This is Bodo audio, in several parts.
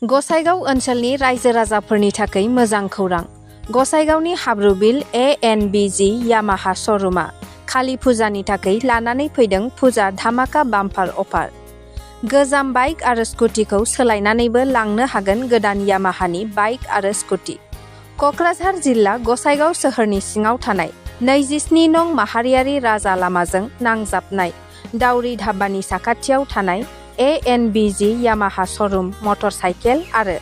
गसाइगाव ओनसोलनि रायजो राजाफोरनि थाखाय मोजां खौरां। गसाइगावनि हाब्रुबिल ANBG यामाहा श'रुमा काली फुजानि थाखाय लानानै फैदों फुजा धामाका बाम्पार अफार। गोजाम बाइक आरो स्कुटिखौ सोलायनानैबो लांनो हागोन गोदान यामाहानि बाइक आरो स्कुटि। क'क्राझार जिल्ला गसाइगाव सोहोरनि सिङाव थानाय 27 नं माहारियारि राजा लामाजों नांजाबनाय दाउरि धाबानि साखाथियाव थानाय ANBG यामाहा श'रुम मटर साइकेल आरो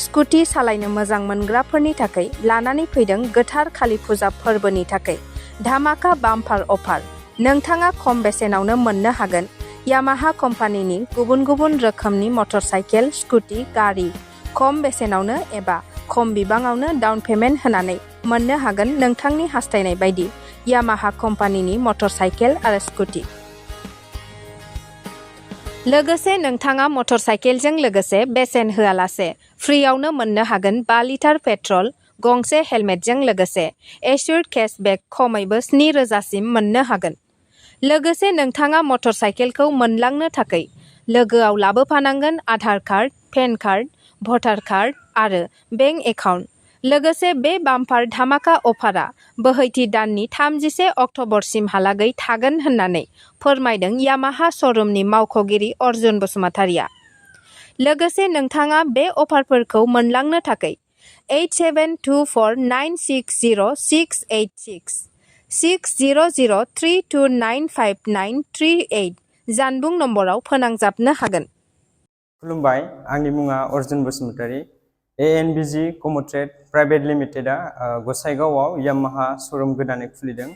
स्कुटि सालायनो मोजां मोनग्राफोरनि थाखाय लानानै फैदों गोथार काली फुजा फोरबोनि थाखाय धामाका बाम्पार अफार। नोंथाङा खम बेसेनावनो मोननो हागोन यामाहा कम्पानिनि गुबुन गुबुन रोखोमनि मटर साइकेल, स्कुटि, गारि खम बेसेनावनो एबा खम बिबाङावनो डाउन पेमेन्ट होनानै मोननो हागोन नोंथांनि हास्थायनाय बायदि यामाहा कम्पानिनि मटर साइकेल आरो स्कुटि। लोगोसे नोंथाङा मटर साइकेलजों लोगोसे बेसेन होआलासे फ्रियावनो मोननो हागोन 5 लिटार पेट्रल, गंसे हेलमेटजों लोगोसे एश्योर्ड केशबेक खमैबो 7,000 सिम मोननो हागोन। लोगोसे नोंथाङा मटर साइकेलखौ मोनलांनो थाखाय लोगोआव लाबोफानांगोन आधार कार्ड, पेन कार्ड, भटार कार्ड आरो बेंक एकाउन्ट। लोगोसे बे बाम्पार धामाका अफारा बोहैथि दाननि 31 अक्ट'बरसिमहालागै थागोन होननानै फोरमायदों यामाहा श'रुमनि मावख'गिरि अर्जुन बसुमतारिया। लोगोसे नोंथाङा बे अफारफोरखौ मोनलांनो थाखाय 8724960686 6003295938 जानबुं नम्बराव फोनांजाबनो हागोन। खुलुमबाय, आंनि मुङा Arjun Basumatary. ANBG Commotrade private लिमिटेडआ गसाइगावआव यामाहा श'रुम गोदानै खुलिदों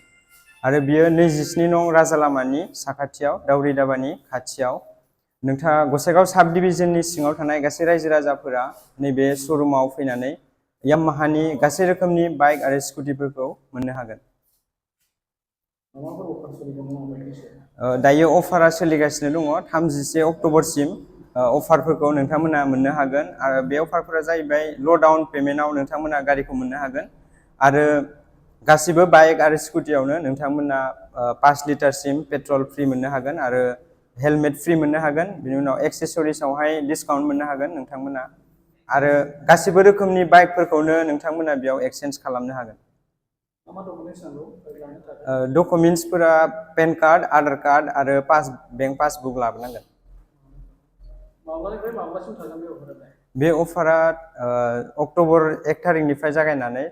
आरो बियो 27 नं राजा लामानि साखाथियाव दाउरि दाबानि खाथियाव। नोंथाङा गसाइगाव साब डिभिजननि सिङाव थानाय गासै रायजो राजाफोरा नैबे श'रुमाव फैनानै यामाहानि गासै रोखोमनि बाइक आरो स्कुटिफोरखौ मोननो हागोन। दायो अफारा सोलिगासिनो दङ 31 अक्ट'बरसिम अफारफोरखौ नोंथांमोना मोननो हागोन आरो बे अफारफोरा जाहैबाय ल' डाउन पेमेन्टआव नोंथांमोना गारिखौ मोननो हागोन आरो गासिबो बाइक आरो स्कुटियावनो नोंथांमोना 5 लिटारसिम पेट्रल फ्रि मोननो हागोन आरो हेलमेट फ्रि मोननो हागोन। बिनि उनाव एक्सेसरिसावहाय डिसकाउन्ट मोननो हागोन नोंथांमोना आरो गासिबो रोखोमनि बाइकफोरखौनो नोंथांमोना बेयाव एक्सचेन्ज खालामनो हागोन। डकुमेन्ट्सफोरा पेन कार्ड, आधार कार्ड आरो बेंक पासबुक लाबोनांगोन। बे अफारा अक्ट'बर 1 थारिखनिफ्राय जागायनानै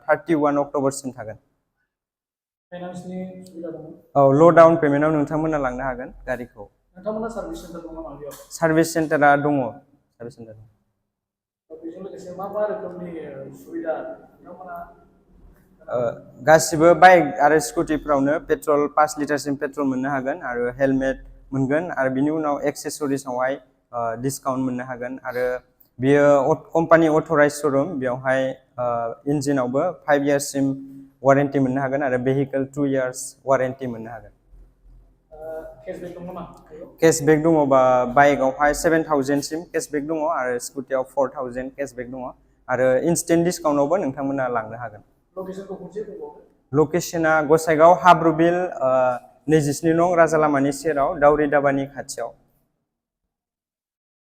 31 अक्ट'बरसिम थागोन। औ, ल' डाउन पेमेन्टआव नोंथांमोना लांनो हागोन गारिखौ। सार्भिस सेन्टारा दङ। गासिबो बाइक आरो स्कुटिफ्रावनो पेट्रल 5 लिटारसिम पेट्रल मोननो हागोन आरो हेलमेट मोनगोन आरो बिनि उनाव एक्सेसरिसावहाय डिसकाउन्ट मोननो हागोन आरो बियो कम्पानि अथराइज श'रुम, बेवहाय इन्जिनावबो 5 इयार्ससिम वारेन्टि मोननो हागोन आरो भेहिकेल 2 इयार्स वारेन्टि मोननो हागोन। केशबेक दङबा बाइकआवहाय 7,000 सिम केशबेक दङ आरो स्कुटियाव 4,000 केशबेक दङ आरो इन्स्टेन्ट डिसकाउन्टआवबो नोंथांमोना लांनो हागोन। लकेसना गसाइगाव हाब्रुबिल 27 नं राजा लामानि सेराव दाउरि दाबानि खाथियाव।